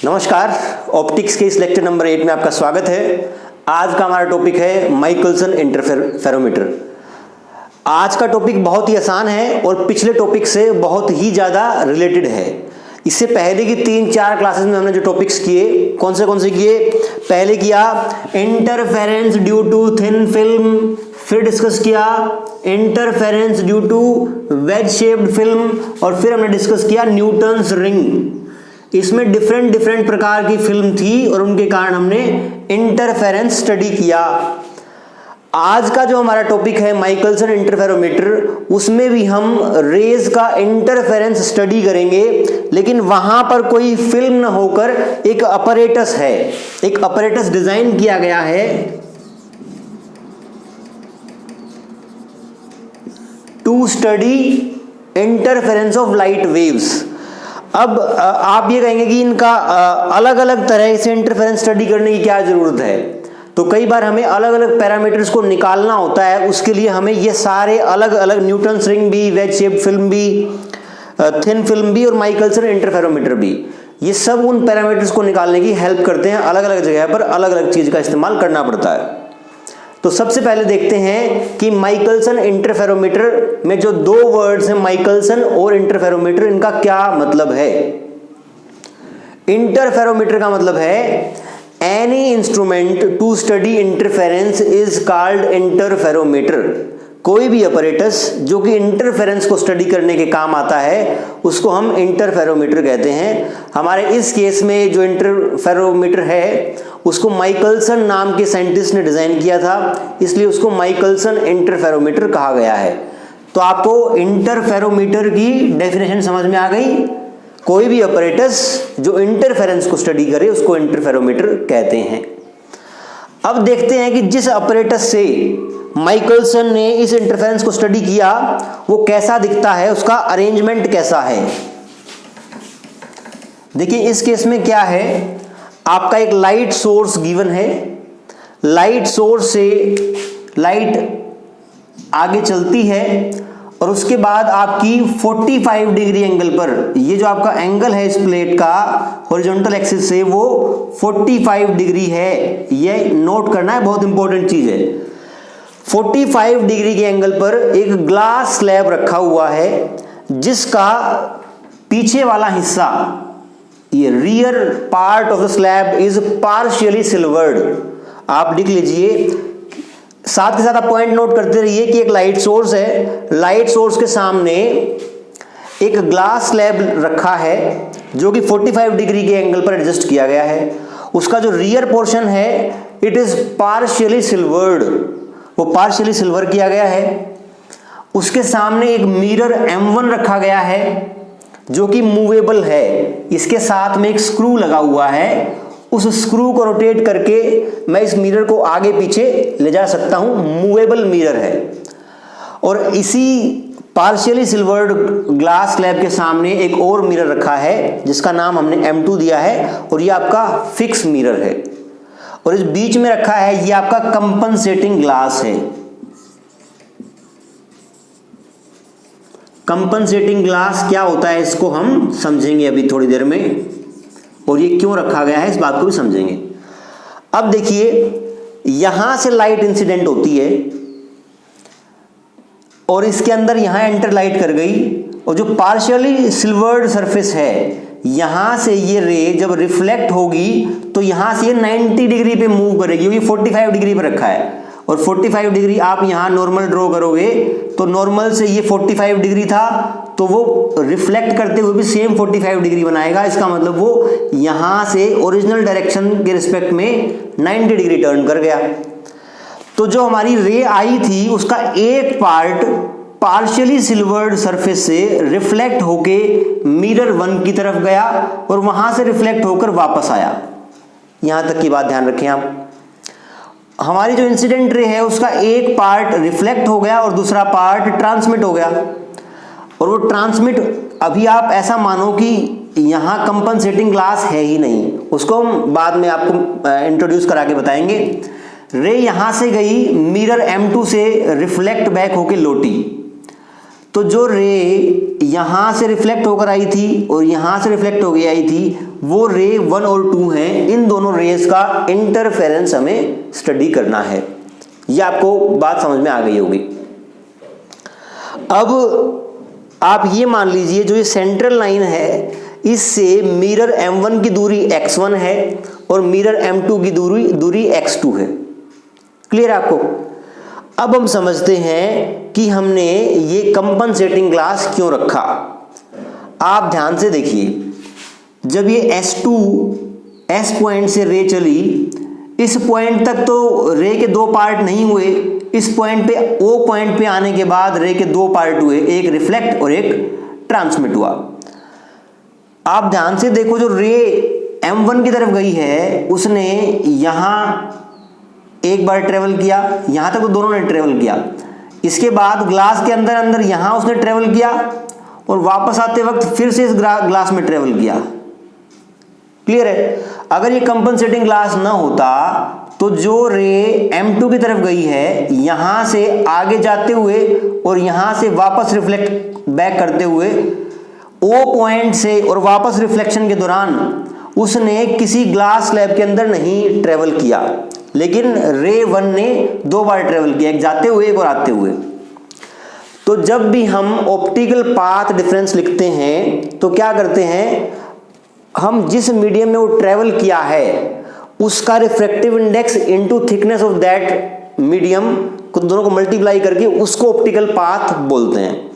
नमस्कार, ऑप्टिक्स के इस लेक्चर नंबर 8 में आपका स्वागत है। आज का हमारा टॉपिक है माइकलसन इंटरफेरोमीटर। आज का टॉपिक बहुत ही आसान है और पिछले टॉपिक से बहुत ही ज़्यादा रिलेटेड है। इससे पहले की 3-4 क्लासेस में हमने जो टॉपिक्स किए, कौन से किए? पहले किया interference due to thin film, फिर डिस्कस किया interference due to wedge shaped film, और फिर हमने डिस्कस किया न्यूटन्स रिंग। इसमें डिफरेंट प्रकार की फिल्म थी और उनके कारण हमने इंटरफेरेंस स्टडी किया। आज का जो हमारा टॉपिक है माइकलसन इंटरफेरोमीटर, उसमें भी हम रेज का इंटरफेरेंस स्टडी करेंगे, लेकिन वहां पर कोई फिल्म न होकर एक अपैरेटस है, एक अपैरेटस डिजाइन किया गया है to study interference of light waves. अब आप ये कहेंगे कि इनका अलग अलग तरह से इंटरफेरेंस स्टडी करने की क्या जरूरत है? तो कई बार हमें अलग अलग पैरामीटर्स को निकालना होता है, उसके लिए हमें ये सारे अलग अलग न्यूटन्स रिंग भी, वेज शेप्ड फिल्म भी, थिन फिल्म भी और माइकलसन इंटरफेरोमीटर भी, ये सब उन पैरामीटर्स को निकालने की हेल्प करते हैं। अलग अलग जगह पर अलग अलग चीज का इस्तेमाल करना पड़ता है। तो सबसे पहले देखते हैं कि माइकलसन इंटरफेरोमीटर में जो दो वर्ड्स हैं, माइकलसन और इंटरफेरोमीटर, इनका क्या मतलब है। इंटरफेरोमीटर का मतलब है any instrument to study interference is called interferometer. कोई भी अपैरेटस जो कि इंटरफेरेंस को स्टडी करने के काम आता है, उसको हम इंटरफेरोमीटर कहते हैं। हमारे इस केस में जो इंटरफेरोमीटर है, उसको माइकलसन नाम के साइंटिस्ट ने डिजाइन किया था, इसलिए उसको माइकलसन इंटरफेरोमीटर कहा गया है। तो आपको इंटरफेरोमीटर की डेफिनेशन समझ में आ गई। कोई भी अपैरेटस जो इंटरफेरेंस को स्टडी करे उसको इंटरफेरोमीटर कहते हैं। अब देखते हैं कि जिस अपैरेटस से माइकलसन ने इस इंटरफेरेंस को स्टडी किया वो कैसा दिखता है, उसका अरेंजमेंट कैसा है। देखिए इस केस में क्या है, आपका एक लाइट सोर्स गिवन है, लाइट सोर्स से लाइट आगे चलती है और उसके बाद आपकी 45 डिग्री एंगल पर, ये जो आपका एंगल है इस प्लेट का हॉरिजॉन्टल एक्सिस से, वो 45 डिग्री है। ये नोट करना है, बहुत इंपॉर्टेंट चीज है। 45 डिग्री के एंगल पर एक ग्लास स्लैब रखा हुआ है, जिसका पीछे वाला हिस्सा, ये rear part of the slab is partially silvered. आप लिख लीजिए, साथ के साथ आप पॉइंट नोट करते रहिए कि एक लाइट सोर्स है, लाइट सोर्स के सामने एक ग्लास स्लैब रखा है जो कि 45 डिग्री के एंगल पर एडजस्ट किया गया है। उसका जो रियर पोर्शन है इट इज पार्शियली सिल्वर्ड, वो पार्शियली सिल्वर किया गया है। उसके सामने एक मिरर M1 रखा गया है जो कि मूवेबल है। इसके साथ में एक स्क्रू लगा हुआ है, उस स्क्रू को रोटेट करके मैं इस मिरर को आगे पीछे ले जा सकता हूं, मूवेबल मिरर है। और इसी पार्शियली सिल्वर्ड ग्लास स्लैब के सामने एक और मिरर रखा है जिसका नाम हमने M2 दिया है, और ये आपका फिक्स मिरर है। और इस बीच में रखा है ये आपका कंपनसेटिंग ग्लास है। कंपनसेटिंग ग्लास क्या होता है इसको हम समझेंगे अभी थोड़ी देर में, और ये क्यों रखा गया है इस बात को भी समझेंगे। अब देखिए, यहां से लाइट इंसिडेंट होती है और इसके अंदर यहां एंटर लाइट कर गई, और जो पार्शियली सिल्वर्ड सरफेस है, यहां से ये रे जब रिफ्लेक्ट होगी तो यहां से ये 90 डिग्री पे मूव करेगी, क्योंकि 45 डिग्री पे रखा है। और 45 डिग्री आप यहां नॉर्मल ड्रॉ करोगे तो नॉर्मल से ये 45 डिग्री था, तो वो रिफ्लेक्ट करते हुए भी सेम 45 डिग्री बनाएगा। इसका मतलब वो यहां से ओरिजिनल डायरेक्शन के रिस्पेक्ट में 90 डिग्री टर्न कर गया। तो जो हमारी रे आई थी उसका एक पार्ट पार्शियली सिल्वर्ड सरफेस से रिफ्लेक्ट होके मिरर 1 की तरफ गया और वहां से रिफ्लेक्ट होकर वापस आया। यहां तक की बात ध्यान रखें आप। हमारी जो इंसिडेंट रे है उसका एक पार्ट रिफ्लेक्ट हो गया और दूसरा पार्ट ट्रांसमिट हो गया। और वो ट्रांसमिट, अभी आप ऐसा मानो कि यहां कंपनसेटिंग ग्लास है ही नहीं, उसको हम बाद में आपको इंट्रोड्यूस करा के बताएंगे। रे यहां से गई, मिरर M2 से रिफ्लेक्ट बैक होके लौटी, तो जो रे यहां से रिफ्लेक्ट होकर आई थी और यहां से रिफ्लेक्ट होकर आई थी, वो रे 1 और 2 हैं। इन दोनों रेज का इंटरफेरेंस हमें स्टडी करना है। ये आपको बात समझ में आ गई होगी। अब आप ये मान लीजिए जो ये सेंट्रल लाइन है, इससे मिरर M1 की दूरी x1 है और मिरर M2 की दूरी x2 है। क्लियर आपको? अब हम समझते हैं कि हमने ये कंपनसेटिंग ग्लास क्यों रखा। आप ध्यान से देखिए, जब ये S पॉइंट से रे चली, इस पॉइंट तक तो रे के 2 पार्ट नहीं हुए। इस पॉइंट पे O पॉइंट पे आने के बाद रे के 2 पार्ट हुए, एक रिफ्लेक्ट और एक ट्रांसमिट हुआ। आप ध्यान से देखो, जो रे M1 की तरफ गई है उसने यहां एक बार ट्रेवल किया, यहां तक तो दोनों ने ट्रेवल किया। इसके बाद ग्लास के अंदर अंदर यहां उसने ट्रेवल किया और वापस आते वक्त फिर से इस ग्लास में ट्रेवल किया। क्लियर है? अगर ये कंपनसेटिंग ग्लास ना होता तो जो रे M2 की तरफ गई है, यहां से आगे जाते हुए और यहां से वापस रिफ्लेक्ट बैक करते हुए O पॉइंट से और वापस रिफ्लेक्शन के दौरान उसने किसी ग्लास स्लैब के अंदर नहीं ट्रेवल किया, लेकिन रे 1 ने 2 बार ट्रेवल किया, एक जाते हुए एक और आते हुए। तो जब भी हम ऑप्टिकल पाथ डिफरेंस लिखते हैं तो क्या करते हैं, हम जिस मीडियम में वो ट्रेवल किया है उसका refractive index into thickness of that medium को दोनों को मल्टीप्लाई करके उसको ऑप्टिकल पाथ बोलते हैं।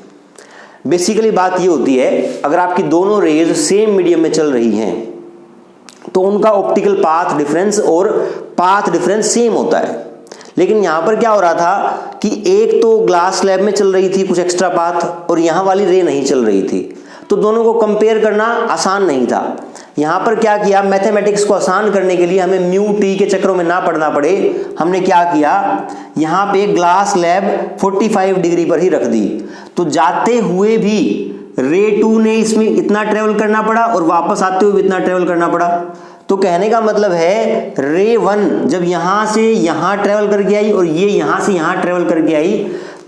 बेसिकली बात ये होती है, अगर आपकी दोनों रेज सेम मीडियम में चल रही हैं तो उनका ऑप्टिकल पाथ डिफरेंस और पाथ डिफरेंस सेम होता है। लेकिन यहां पर क्या हो रहा था कि एक तो ग्लास स्लैब में चल रही थी कुछ एक्स्ट्रा पाथ और यहां वाली रे नहीं चल रही थी, तो दोनों को कंपेयर करना आसान नहीं था। यहां पर क्या किया, मैथमेटिक्स को आसान करने के लिए हमें म्यू टी के चक्रों में ना पड़ना पड़े, हमने क्या किया, यहां पे ग्लास स्लैब 45 डिग्री पर ही रख दी। तो जाते हुए भी रे 2 ने इसमें इतना ट्रेवल करना पड़ा और वापस आते हुए भी इतना ट्रेवल करना पड़ा। तो कहने का मतलब है रे 1 जब यहां से यहां ट्रेवल करके आई और ये यहां से यहां ट्रेवल करके आई,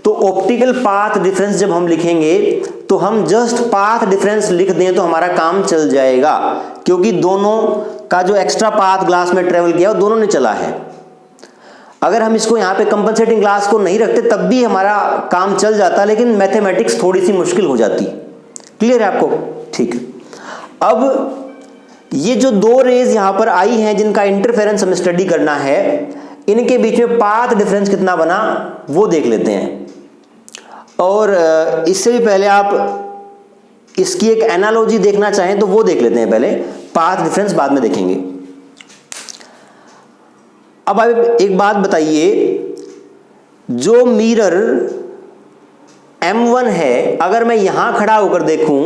तो ऑप्टिकल पाथ डिफरेंस जब हम लिखेंगे तो हम जस्ट पाथ डिफरेंस लिख दें तो हमारा काम चल जाएगा, क्योंकि दोनों का जो एक्स्ट्रा पाथ ग्लास में ट्रेवल किया वो दोनों ने चला है। अगर हम इसको यहाँ पे कंपनसेटिंग ग्लास को नहीं रखते तब भी हमारा काम चल जाता, लेकिन मैथमेटिक्स थोड़ी सी मुश्किल हो जाती। क्लियर है आपको? ठीक है। अब ये जो 2 रेज यहां पर आई हैं जिनका इंटरफेरेंस हमें स्टडी करना है, इनके बीच में पाथ डिफरेंस कितना बना वो देख लेते हैं। और इससे भी पहले आप इसकी एक एनालॉजी देखना चाहें तो वो देख लेते हैं पहले, पाथ डिफरेंस बाद में देखेंगे। अब आप एक बात बताइए, जो मिरर M1 है, अगर मैं यहां खड़ा होकर देखूं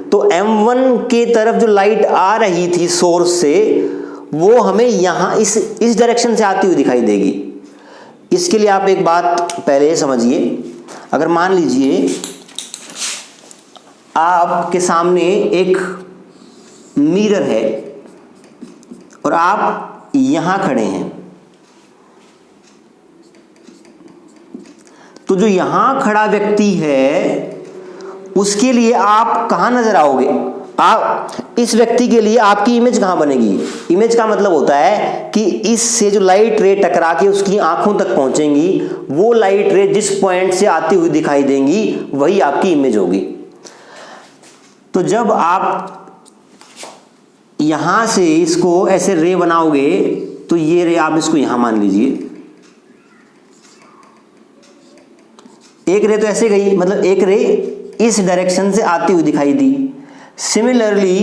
तो M1 के तरफ जो लाइट आ रही थी सोर्स से, वो हमें यहां इस डायरेक्शन से आती हुई दिखाई देगी। इसके लिए आप एक बात पहले समझिए। अगर मान लीजिए आपके सामने एक मिरर है और आप यहां खड़े हैं, तो जो यहां खड़ा व्यक्ति है उसके लिए आप कहां नजर आओगे? आप इस व्यक्ति के लिए आपकी इमेज कहां बनेगी? इमेज का मतलब होता है कि इससे जो लाइट रे टकरा के उसकी आंखों तक पहुंचेंगी, वो लाइट रे जिस पॉइंट से आती हुई दिखाई देंगी वही आपकी इमेज होगी। तो जब आप यहां से इसको ऐसे रे बनाओगे तो ये रे आप इसको यहां मान लीजिए, एक रे तो ऐसे गई, मतलब एक रे इस डायरेक्शन से आती हुई दिखाई दी। सिमिलरली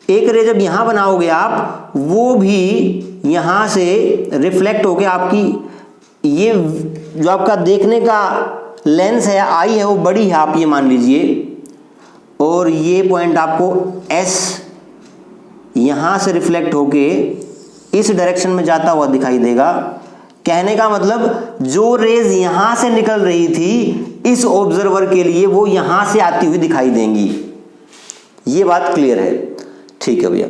एक रे जब यहां बनाओगे आप, वो भी यहां से रिफ्लेक्ट होके आपकी ये जो आपका देखने का लेंस है, आई है, वो बड़ी है, आप ये मान लीजिए, और ये पॉइंट आपको S यहां से रिफ्लेक्ट होके इस डायरेक्शन में जाता हुआ दिखाई देगा। कहने का मतलब जो रेज यहां से निकल रही थी इस ऑब्जर्वर के लिए वो यहां से आती हुई दिखाई देंगी। ये बात क्लियर है? ठीक है भैया।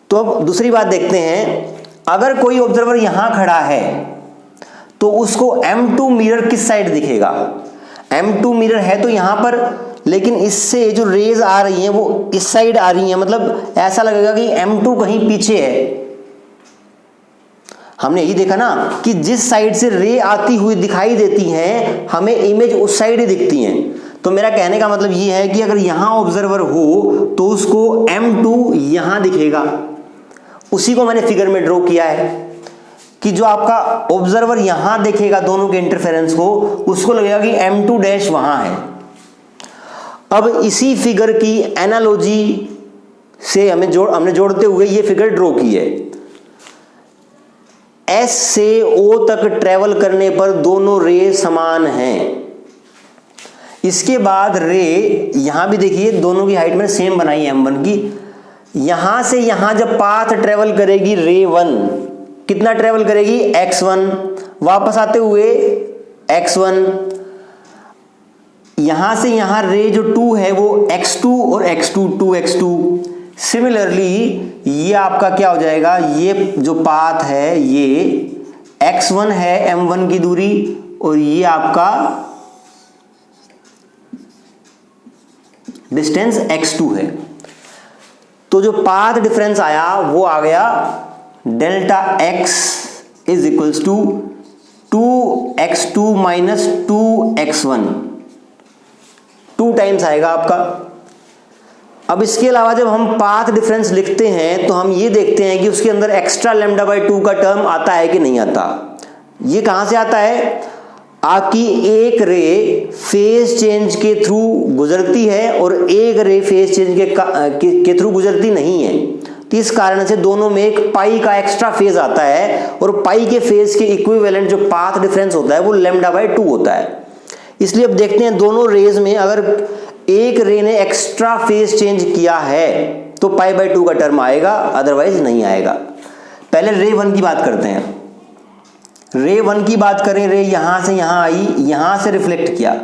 तो अब दूसरी बात देखते हैं, अगर कोई ऑब्जर्वर यहां खड़ा है तो उसको M2 मिरर किस साइड दिखेगा? M2 मिरर है तो यहां पर लेकिन इससे जो रेज आ रही हैं वो इस साइड आ रही हैं, मतलब ऐसा लगेगा कि M2 कहीं पीछे है। हमने यही देखा ना कि जिस साइड से रे आती हुई दिखाई देती हैं हमें इमेज उस साइड ही दिखती हैं। तो मेरा कहने का मतलब ये है कि अगर यहां ऑब्जर्वर हो तो उसको M2 यहां दिखेगा। उसी को मैंने फिगर में ड्रॉ किया है कि जो आपका ऑब्जर्वर यहां देखेगा दोनों के इंटरफेरेंस को, उसको लगेगा कि M2 डैश वहां है। अब इसी फिगर की एनालॉजी से हमने जोड़ते हुए ये फिगर ड्रॉ की है। S से O तक ट्रेवल करने पर दोनों रे समान हैं। इसके बाद रे यहां भी देखिए दोनों की हाइट मैंने सेम बनाई है M1 की। यहां से यहां जब पाथ ट्रेवल करेगी रे 1 कितना ट्रेवल करेगी x1, वापस आते हुए x1, यहां से यहां रे जो 2 है वो x2 और x2 2x2। सिमिलरली ये आपका क्या हो जाएगा, ये जो पाथ है ये x1 है M1 की दूरी और ये आपका डिस्टेंस x2 है। तो जो पाथ डिफरेंस आया वो आ गया delta x is equals to 2x2 minus 2x1, 2 times आएगा आपका। अब इसके अलावा जब हम पाथ डिफरेंस लिखते हैं तो हम ये देखते हैं कि उसके अंदर एक्स्ट्रा लैम्डा बाई 2 का टर्म आता है कि नहीं आता। ये कहां से आता है, आपकी एक रे फेज चेंज के थ्रू गुजरती है और एक रे फेज चेंज के थ्रू गुजरती नहीं है। तो इस कारण से दोनों में एक पाई का एक्स्ट्रा फेज आता है और पाई के फेज के इक्विवेलेंट जो पाथ डिफरेंस होता है वो लैम्डा बाई 2 होता है। इसलिए अब देखते हैं दोनों रेज में अगर एक रे ने एक्स्ट्रा फेज चेंज किया है तो पाई बाई 2 का टर्म आएगा, अदरवाइज नहीं आएगा। पहले रे 1 की बात करते हैं। रे 1 की बात करें, रे यहां से यहां आई, यहां से रिफ्लेक्ट किया।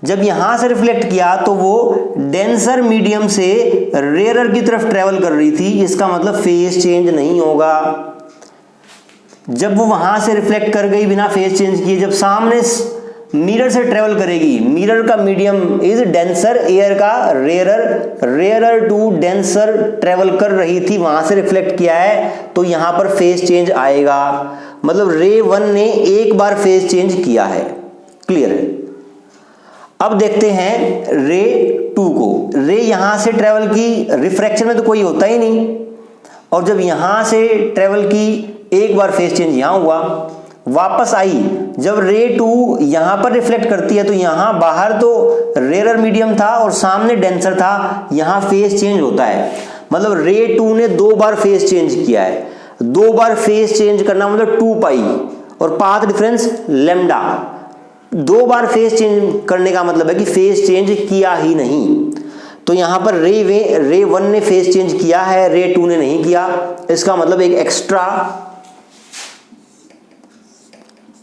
जब यहां से रिफ्लेक्ट किया तो वो डेंसर मीडियम से रेयरर की तरफ ट्रेवल कर रही थी, इसका मतलब फेज चेंज नहीं होगा। जब वो वहां से रिफ्लेक्ट कर गई बिना फेज चेंज किए, जब सामने मिरर से ट्रेवल करेगी, मिरर का मीडियम इज डेंसर, एयर का rarer, rarer to denser travel कर रही थी, वहां से रिफ्लेक्ट किया है तो यहां पर फेज चेंज आएगा। मतलब रे 1 ने एक बार फेज चेंज किया है। क्लियर है। अब देखते हैं रे 2 को। रे यहां से ट्रेवल की, रिफ्रैक्शन में तो कोई होता ही नहीं, और जब यहां से ट्रेवल की एक बार फेज चेंज यहां हुआ, वापस आई, जब रे 2 यहां पर रिफ्लेक्ट करती है तो यहां बाहर तो रेयरर मीडियम था और सामने डेंसर था, यहां फेज चेंज होता है। मतलब रे 2 ने 2 बार फेज चेंज किया है। 2 बार फेज चेंज करना मतलब 2 पाई और पाथ डिफरेंस लैम्डा। 2 बार फेज चेंज करने का मतलब है कि फेज चेंज किया ही नहीं। तो यहां पर रे 1 ने फेज चेंज किया है, रे 2 ने नहीं किया, इसका मतलब एक एक्स्ट्रा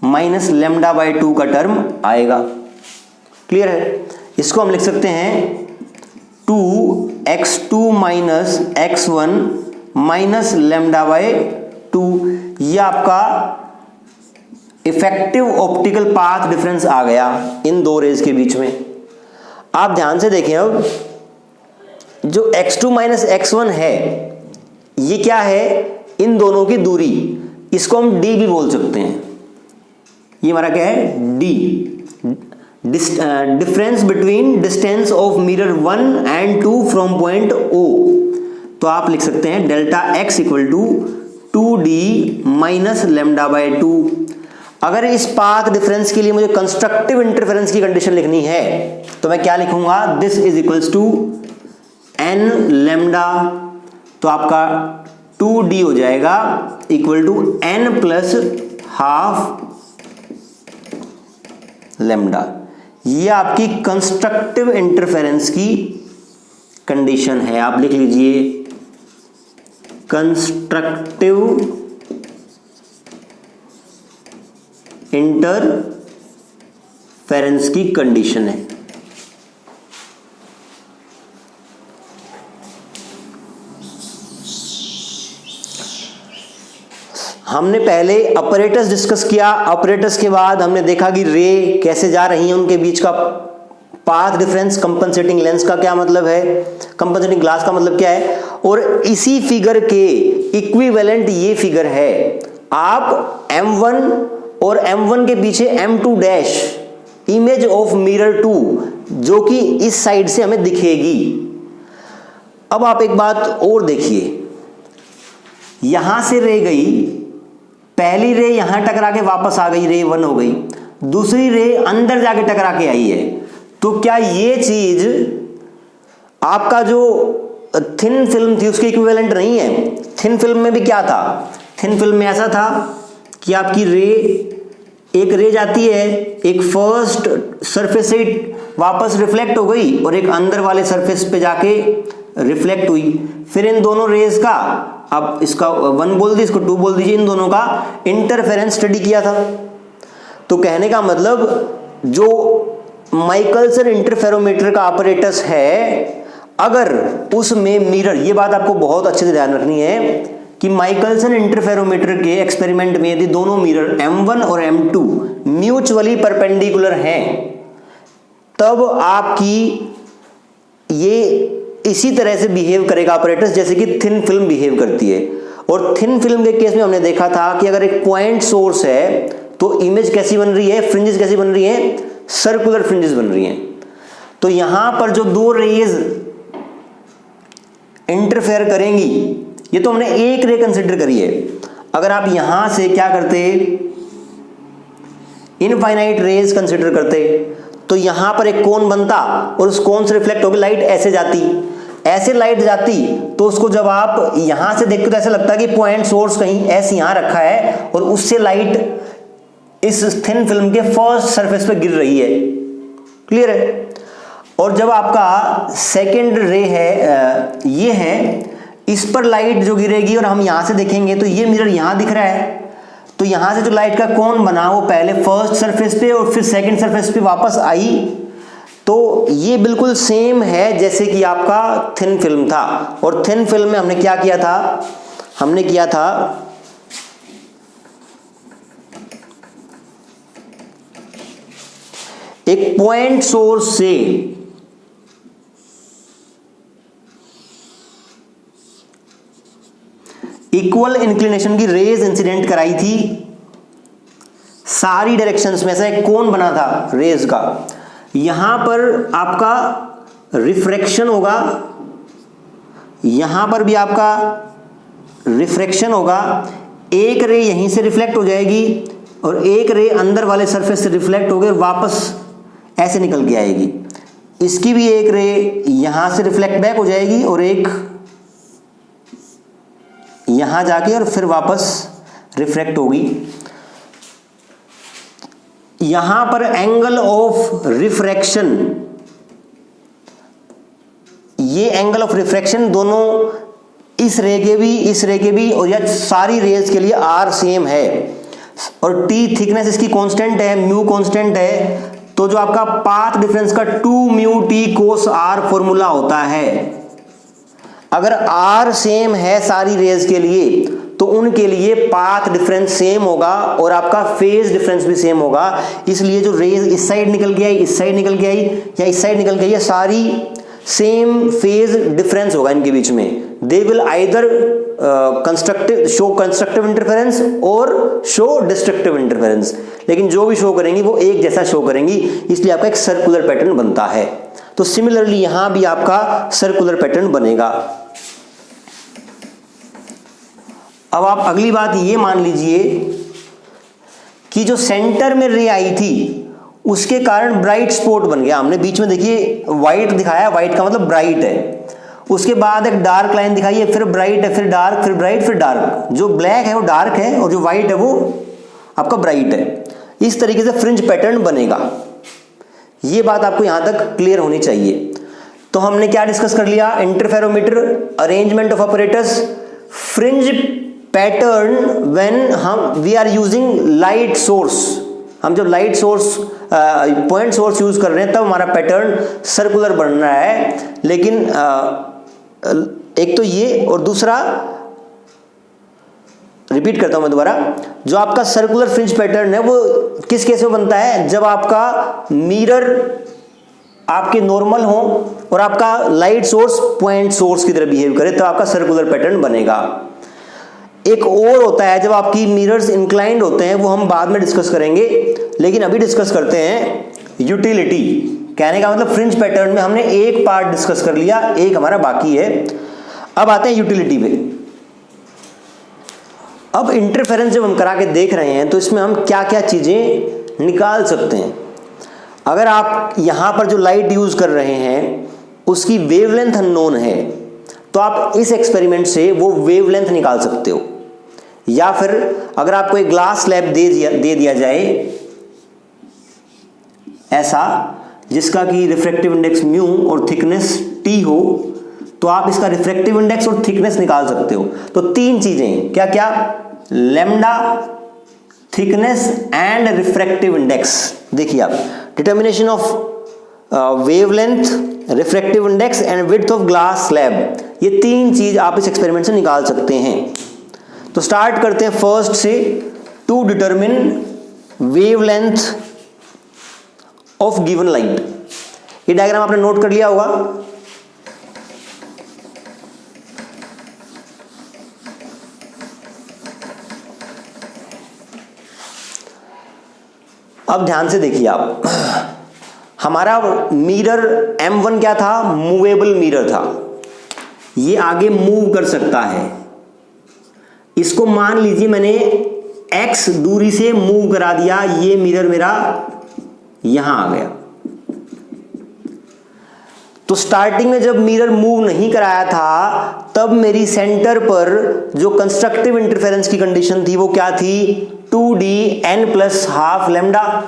माइनस लैम्डा बाई 2 का टर्म आएगा। क्लियर है। इसको हम लिख सकते हैं 2x2 minus x1 minus lambda by 2। ये आपका इफेक्टिव ऑप्टिकल पाथ डिफरेंस आ गया इन दो रेज के बीच में। आप ध्यान से देखें, अब जो x2 माइनस x1 है ये क्या है, इन दोनों की दूरी, इसको हम d भी बोल सकते हैं। ये हमारा क्या है, d, difference between distance of mirror 1 and 2 from point O। तो आप लिख सकते हैं delta x equal to 2d minus lambda by 2। अगर इस पाथ डिफरेंस के लिए मुझे कंस्ट्रक्टिव इंटरफेरेंस की कंडीशन लिखनी है तो मैं क्या लिखूंगा, this is equals to n lambda, तो आपका 2d हो जाएगा equal to n plus half lambda. ये आपकी कंस्ट्रक्टिव इंटरफेरेंस की कंडीशन है। आप लिख लीजिए कंस्ट्रक्टिव इंटरफेरेंस की कंडीशन है। हमने पहले ऑपरेटर्स डिस्कस किया। ऑपरेटर्स के बाद हमने देखा कि रे कैसे जा रही हैं, उनके बीच का पाथ डिफरेंस कंपनसेटिंग लेंस का क्या मतलब है, कंपनसेटिंग ग्लास का मतलब क्या है, और इसी फिगर के इक्विवेलेंट ये फिगर है। आप M1 और M1 के पीछे M2 dash image of mirror 2 जो कि इस साइड से हमें दिखेगी। अब आप एक बात और देखिए, यहां से रे गई, पहली रे यहां टकरा के वापस आ गई, रे 1 हो गई, दूसरी रे अंदर जाके टकरा के आई है। तो क्या ये चीज आपका जो थिन फिल्म थी उसके इक्विवेलेंट नहीं है? थिन फिल्म में भी क्या था, थिन फिल्म में ऐसा था कि आपकी रे, एक रे जाती है, एक फर्स्ट सरफेस से वापस रिफ्लेक्ट हो गई और एक अंदर वाले सरफेस पे जाके रिफ्लेक्ट हुई। फिर इन दोनों रेज का, अब इसका 1 बोल दीजिए, इसको 2 बोल दीजिए, इन दोनों का इंटरफेरेंस स्टडी किया था। तो कहने का मतलब जो माइकलसन इंटरफेरोमीटर का ऑपरेटस है, अगर उसमें मिरर, ये बात आपको बहुत अच्छे से ध्यान रखनी है कि माइकलसन इंटरफेरोमीटर के एक्सपेरिमेंट में यदि दोनों मिरर M1 और M2 म्यूचुअली परपेंडिकुलर हैं, तब आपकी ये इसी तरह से बिहेव करेगा ऑपरेटस जैसे कि थिन फिल्म बिहेव करती है। और थिन फिल्म के केस में हमने देखा था कि अगर एक पॉइंट सोर्स है तो इमेज कैसी बन रही है, फ्रिंजेस कैसी बन रही है, सर्कुलर फ्रिंजेस बन रही हैं। तो यहां पर जो दो रेज इंटरफेयर करेंगी, ये तो हमने एक रे कंसिडर करी है। अगर आप यहां से क्या करते, इनफाइनाइट रेज कंसिडर करते, तो यहां पर एक कोन बनता और उस कोन से रिफ्लेक्ट होकर लाइट ऐसे जाती, ऐसे लाइट जाती, तो उसको जब आप यहां से देखते तो ऐसा लगता है कि पॉइंट सोर्स कहीं ऐसे यहां रखा है और उससे लाइट इस थिन फिल्म के फर्स्ट सरफेस पे गिर रही है। क्लियर है? और जब आपका सेकेंड रे है, ये है, इस पर लाइट जो गिरेगी और हम यहां से देखेंगे तो ये मिरर यहां दिख रहा है, तो यहां से जो लाइट का कोन बना वो पहले फर्स्ट सरफेस पे और फिर सेकंड सरफेस पे वापस आई। तो ये बिल्कुल सेम है जैसे कि आपका थिन फिल्म था। और थिन फिल्म में हमने क्या किया था, हमने किया था एक पॉइंट सोर्स से इक्वल इंक्लिनेशन की रेज इंसिडेंट कराई थी सारी डायरेक्शंस में। ऐसा एक कोन बना था रेज का, यहां पर आपका रिफ्रैक्शन होगा, यहां पर भी आपका रिफ्रैक्शन होगा, एक रे यहीं से रिफ्लेक्ट हो जाएगी और एक रे अंदर वाले सरफेस से रिफ्लेक्ट होकर वापस ऐसे निकल के आएगी। इसकी भी एक रे यहां से रिफ्लेक्ट बैक हो जाएगी और एक यहां जाके और फिर वापस रिफ्लेक्ट होगी। यहां पर एंगल ऑफ रिफ्रैक्शन, ये एंगल ऑफ रिफ्रैक्शन दोनों इस रे के भी, इस रे के भी और या सारी रेज के लिए R सेम है और T थिकनेस इसकी कांस्टेंट है, म्यू कांस्टेंट है। तो जो आपका पाथ डिफरेंस का 2 म्यू T कोस R फॉर्मूला होता है, अगर R सेम है सारी रेज के लिए तो उनके लिए पाथ डिफरेंस सेम होगा और आपका फेज डिफरेंस भी सेम होगा। इसलिए जो रेज इस साइड निकल के आई, इस साइड निकल के आई या इस साइड निकल के आई, सारी सेम फेज डिफरेंस होगा इनके बीच में। They will either show constructive interference और शो डिस्ट्रक्टिव इंटरफेरेंस, लेकिन जो भी शो करेंगी वो एक जैसा शो करेंगी, इसलिए आपका एक सर्कुलर पैटर्न बनता है। तो सिमिलरली यहां भी आपका सर्कुलर पैटर्न बनेगा। अब आप अगली बात ये मान लीजिए कि जो सेंटर में रे आई थी उसके कारण ब्राइट स्पॉट बन गया। हमने बीच में देखिए व्हाइट दिखाया, व्हाइट का मतलब ब्राइट है, उसके बाद एक डार्क लाइन दिखाई है, फिर ब्राइट है, फिर डार्क, फिर ब्राइट, फिर डार्क। जो ब्लैक है वो डार्क है और जो व्हाइट है वो आपका ब्राइट है। इस तरीके से फ्रिंज पैटर्न बनेगा। ये बात आपको यहां तक क्लियर होनी चाहिए। तो हमने क्या डिस्कस कर लिया, interferometer, arrangement of operators, fringe pattern when we are using light source. हम जब light source point source use कर रहे हैं तब हमारा पैटर्न सर्कुलर बन रहा है। लेकिन एक तो ये, और दूसरा रिपीट करता हूं मैं दोबारा, जो आपका सर्कुलर फ्रिंज पैटर्न है वो किस केस में बनता है, जब आपका मिरर आपके नॉर्मल हो और आपका लाइट सोर्स पॉइंट सोर्स की तरह बिहेव करे तो आपका सर्कुलर पैटर्न बनेगा। एक और होता है जब आपकी मिरर्स इंक्लाइंड होते हैं, वो हम बाद में डिस्कस करेंगे, लेकिन अभी डिस्कस करते हैं यूटिलिटी। कहने का मतलब फ्रिंज पैटर्न में हमने एक पार्ट डिस्कस कर लिया, एक हमारा बाकी है। अब आते हैं यूटिलिटी पे। अब इंटरफेरेंस जब हम करा के देख रहे हैं तो इसमें हम क्या क्या चीजें निकाल सकते हैं। अगर आप यहां पर जो लाइट यूज कर रहे हैं उसकी वेवलेंथ अननोन है तो आप इस एक्सपेरिमेंट से वो वेवलेंथ निकाल सकते हो, या फिर अगर आपको एक ग्लास स्लैब दे दिया जाए ऐसा जिसका कि रिफ्रैक्टिव इंडेक्स म्यू और थिकनेस टी हो, तो आप इसका रिफ्रैक्टिव इंडेक्स और थिकनेस निकाल सकते हो। तो तीन चीजें क्या क्या, lambda, thickness and refractive index. देखिए आप, determination of wavelength, refractive index and width of glass slab, ये तीन चीज आप इस एक्सपेरिमेंट से निकाल सकते हैं। तो स्टार्ट करते हैं फर्स्ट से, to determine wavelength of given light. ये डायग्राम आपने नोट कर लिया होगा। अब ध्यान से देखिए आप, हमारा मिरर M1 क्या था, मूवेबल मिरर था, ये आगे मूव कर सकता है। इसको मान लीजिए मैंने x दूरी से मूव करा दिया, ये मिरर मेरा यहां आ गया। तो स्टार्टिंग में जब मिरर मूव नहीं कराया था तब मेरी सेंटर पर जो कंस्ट्रक्टिव इंटरफेरेंस की कंडीशन थी वो क्या थी, 2d n+½ लैम्डा।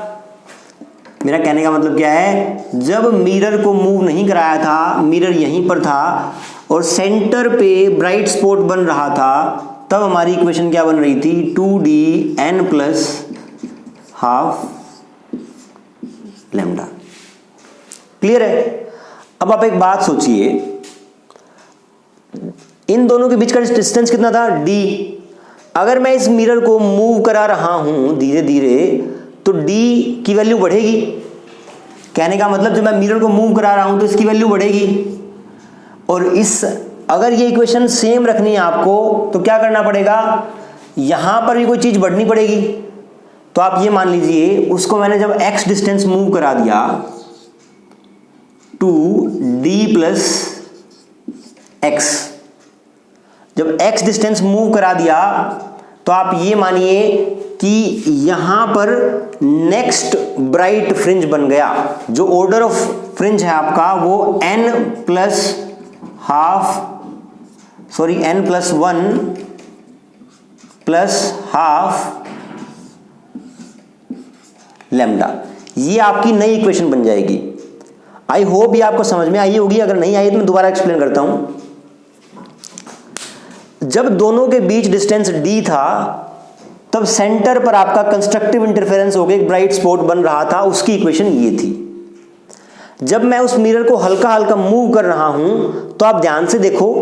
मेरा कहने का मतलब क्या है, जब मिरर को मूव नहीं कराया था, मिरर यहीं पर था और सेंटर पे ब्राइट स्पॉट बन रहा था, तब हमारी इक्वेशन क्या बन रही थी, 2d n+½ लैम्डा। क्लियर है? अब आप एक बात सोचिए, इन दोनों के बीच का डिस्टेंस कितना था, d। अगर मैं इस मिरर को मूव करा रहा हूं धीरे धीरे तो d की वैल्यू बढ़ेगी। कहने का मतलब जब मैं मिरर को मूव करा रहा हूं तो इसकी वैल्यू बढ़ेगी। और इस अगर ये इक्वेशन सेम रखनी है आपको तो क्या करना पड़ेगा, यहां पर भी कोई चीज बढ़नी पड़ेगी। तो आप ये मान लीजिए, उसको मैंने जब x डिस्टेंस मूव करा दिया 2d+x, जब x डिस्टेंस मूव करा दिया तो आप ये मानिए कि यहां पर नेक्स्ट ब्राइट फ्रिंज बन गया। जो ऑर्डर ऑफ फ्रिंज है आपका वो n+1 लैम्डा। ये आपकी नई इक्वेशन बन जाएगी। आई होप ये आपको समझ में आई होगी, अगर नहीं आई तो मैं दोबारा एक्सप्लेन करता हूं। जब दोनों के बीच डिस्टेंस d था तब सेंटर पर आपका कंस्ट्रक्टिव इंटरफेरेंस हो गया, एक ब्राइट स्पॉट बन रहा था, उसकी इक्वेशन ये थी। जब मैं उस मिरर को हल्का हल्का मूव कर रहा हूं तो आप ध्यान से देखो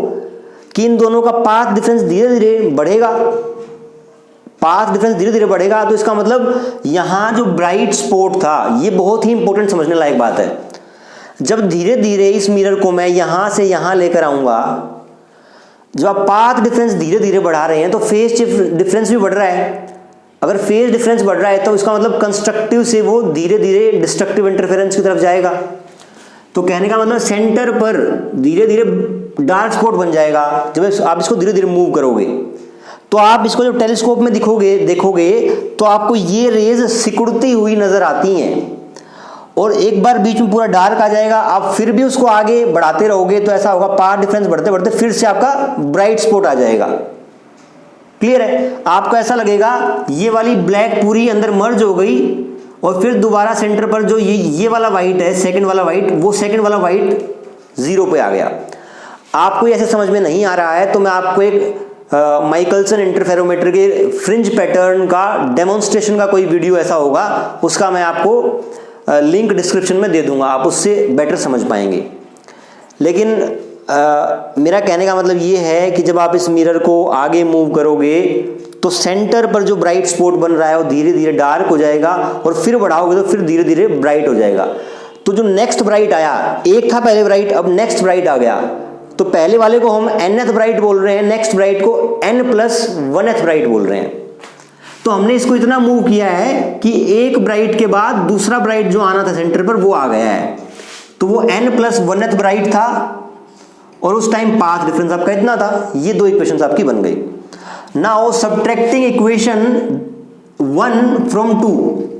कि इन दोनों का पाथ डिफरेंस धीरे धीरे बढ़ेगा। पाथ डिफरेंस धीरे धीरे बढ़ेगा तो इसका मतलब यहां जो ब्राइट स्पॉट था, ये बहुत ही इंपॉर्टेंट समझने लायक बात है। जब धीरे धीरे इस मिरर को मैं यहां से यहां लेकर आऊंगा, जब आप पाथ डिफरेंस धीरे धीरे बढ़ा रहे हैं तो फेज डिफरेंस भी बढ़ रहा है। अगर फेज डिफरेंस बढ़ रहा है तो इसका मतलब कंस्ट्रक्टिव से वो धीरे धीरे डिस्ट्रक्टिव इंटरफेरेंस की तरफ जाएगा। तो कहने का मतलब सेंटर पर धीरे धीरे डार्क स्पॉट बन जाएगा जब आप इसको धीरे धीरे मूव करोगे। तो आप इसको जब टेलीस्कोप में देखोगे तो आपको ये रेज सिकुड़ती हुई नजर आती हैं और एक बार बीच में पूरा डार्क आ जाएगा। आप फिर भी उसको आगे बढ़ाते रहोगे तो ऐसा होगा, पाथ डिफरेंस बढ़ते बढ़ते फिर से आपका ब्राइट स्पॉट आ जाएगा। क्लियर है? आपको ऐसा लगेगा ये वाली ब्लैक पूरी अंदर मर्ज हो गई और फिर दोबारा सेंटर पर जो ये वाला व्हाइट है, सेकंड वाला व्हाइट, वो सेकंड वाला व्हाइट 0 पे आ गया। आपको ऐसे समझ में नहीं आ रहा है तो मैं आपको एक माइकलसन इंटरफेरोमीटर के फ्रिंज पैटर्न का डेमोन्स्ट्रेशन का कोई वीडियो ऐसा होगा, उसका मैं आपको लिंक डिस्क्रिप्शन में दे दूंगा, आप उससे बेटर समझ पाएंगे। लेकिन मेरा कहने का मतलब ये है कि जब आप इस मिरर को आगे मूव करोगे तो सेंटर पर जो ब्राइट स्पॉट बन रहा है वो धीरे धीरे डार्क हो जाएगा और फिर बढ़ाओगे तो फिर धीरे धीरे ब्राइट हो जाएगा। तो जो नेक्स्ट ब्राइट आया, एक था पहले ब्राइट, अब नेक्स्ट ब्राइट आ गया, तो पहले वाले को हम nth ब्राइट बोल रहे हैं, नेक्स्ट ब्राइट को n+1th ब्राइट बोल रहे हैं। तो हमने इसको इतना मूव किया है कि एक ब्राइट के बाद दूसरा ब्राइट जो आना था सेंटर पर वो आ गया है, तो वो n+1th ब्राइट था और उस टाइम पाथ डिफरेंस आपका इतना था। ये दो इक्वेशंस आपकी बन गई। नाउ सब्ट्रैक्टिंग इक्वेशन 1 from 2,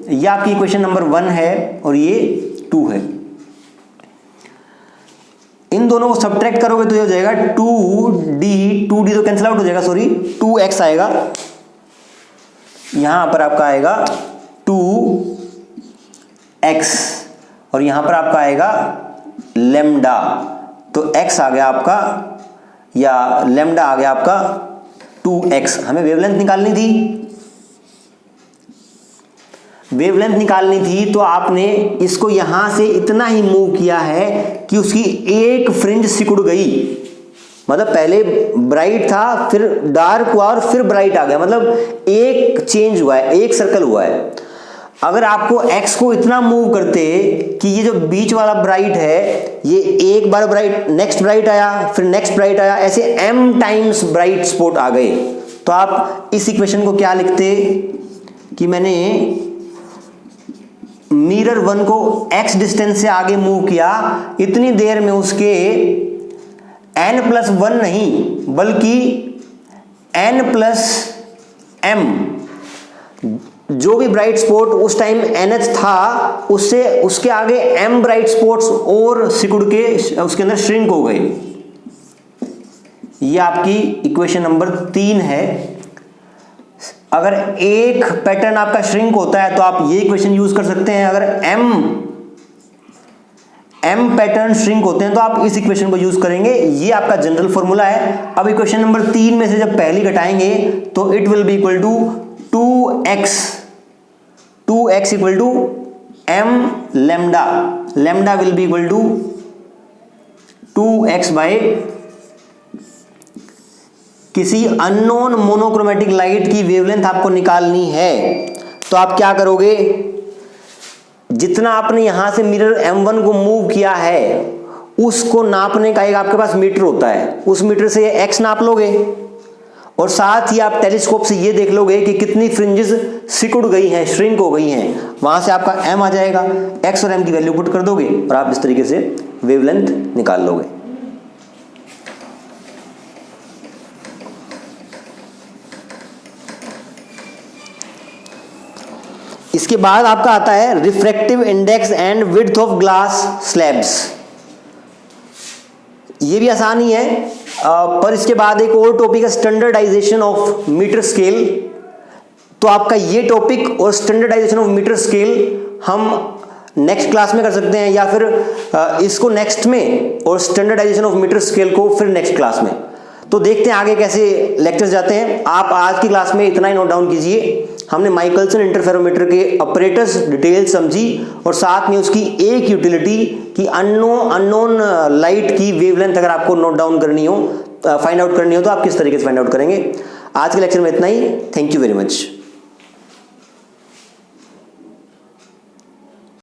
ये आपकी इक्वेशन नंबर 1 है और ये 2 है। इन दोनों को सब्ट्रैक्ट करोगे तो ये हो जाएगा 2d तो कैंसिल आउट हो जाएगा, सॉरी 2x आएगा, यहां पर आपका आएगा 2x और यहां पर आपका आएगा लैम्डा, तो x आ गया आपका या लैम्डा आ गया आपका 2x। हमें वेवलेंथ निकालनी थी, वेवलेंथ निकालनी थी तो आपने इसको यहां से इतना ही मूव किया है कि उसकी एक फ्रिंज सिकुड़ गई, मतलब पहले ब्राइट था फिर डार्क हुआ और फिर ब्राइट आ गया, मतलब एक चेंज हुआ है, एक सर्कल हुआ है। अगर आपको x को इतना मूव करते कि ये जो बीच वाला ब्राइट है ये एक बार ब्राइट, नेक्स्ट ब्राइट आया, फिर नेक्स्ट ब्राइट आया, ऐसे m टाइम्स ब्राइट स्पॉट आ गए, तो आप इस इक्वेशन को क्या लिखते कि मैंने मिरर 1 को x डिस्टेंस से आगे मूव किया, इतनी देर में उसके n+1 नहीं बल्कि n+m, जो भी ब्राइट स्पॉट उस टाइम nth था उससे उसके आगे m ब्राइट स्पॉट्स और सिकुड़ के उसके अंदर श्रिंक हो गए। ये आपकी इक्वेशन नंबर 3 है। अगर एक पैटर्न आपका श्रिंक होता है तो आप ये इक्वेशन यूज कर सकते हैं, अगर m पैटर्न श्रिंक होते हैं तो आप इस इक्वेशन को यूज करेंगे। ये आपका जनरल फॉर्मूला है। अब इक्वेशन नंबर 3 में से जब पहली घटाएंगे तो it will be equal to 2x equal to m lambda, lambda will be equal to 2x by किसी अननोन मोनोक्रोमेटिक लाइट की वेवलेंथ आपको निकालनी है तो आप क्या करोगे, जितना आपने यहां से मिरर M1 को मूव किया है उसको नापने का एक आपके पास मीटर होता है, उस मीटर से ये x नाप लोगे और साथ ही आप टेलीस्कोप से ये देख लोगे कि कितनी फ्रिंजेस सिकुड़ गई हैं, श्रिंक हो गई हैं, वहां से आपका m आ जाएगा, x और m की वैल्यू पुट कर दोगे और आप इस तरीके से वेवलेंथ निकाल लोगे। इसके बाद आपका आता है refractive index and width of glass slabs. ये भी आसान ही है, पर इसके बाद एक और टॉपिक है स्टैंडर्डाइजेशन ऑफ मीटर स्केल। तो आपका ये टॉपिक और स्टैंडर्डाइजेशन ऑफ मीटर स्केल हम नेक्स्ट क्लास में कर सकते हैं, या फिर इसको नेक्स्ट में और स्टैंडर्डाइजेशन ऑफ मीटर स्केल को फिर नेक्स्ट क्लास में। तो देखते हैं आगे कैसे लेक्चर्स जाते हैं। आप आज की क्लास में इतना ही नोट डाउन कीजिए। हमने माइकलसन इंटरफेरोमीटर के ऑपरेटर्स डिटेल समझी और साथ में उसकी एक यूटिलिटी कि अननोन लाइट की वेवलेंथ अगर आपको नोट डाउन करनी हो, फाइंड आउट करनी हो तो आप किस तरीके से फाइंड आउट करेंगे। आज के लेक्चर में इतना ही। Thank you very much.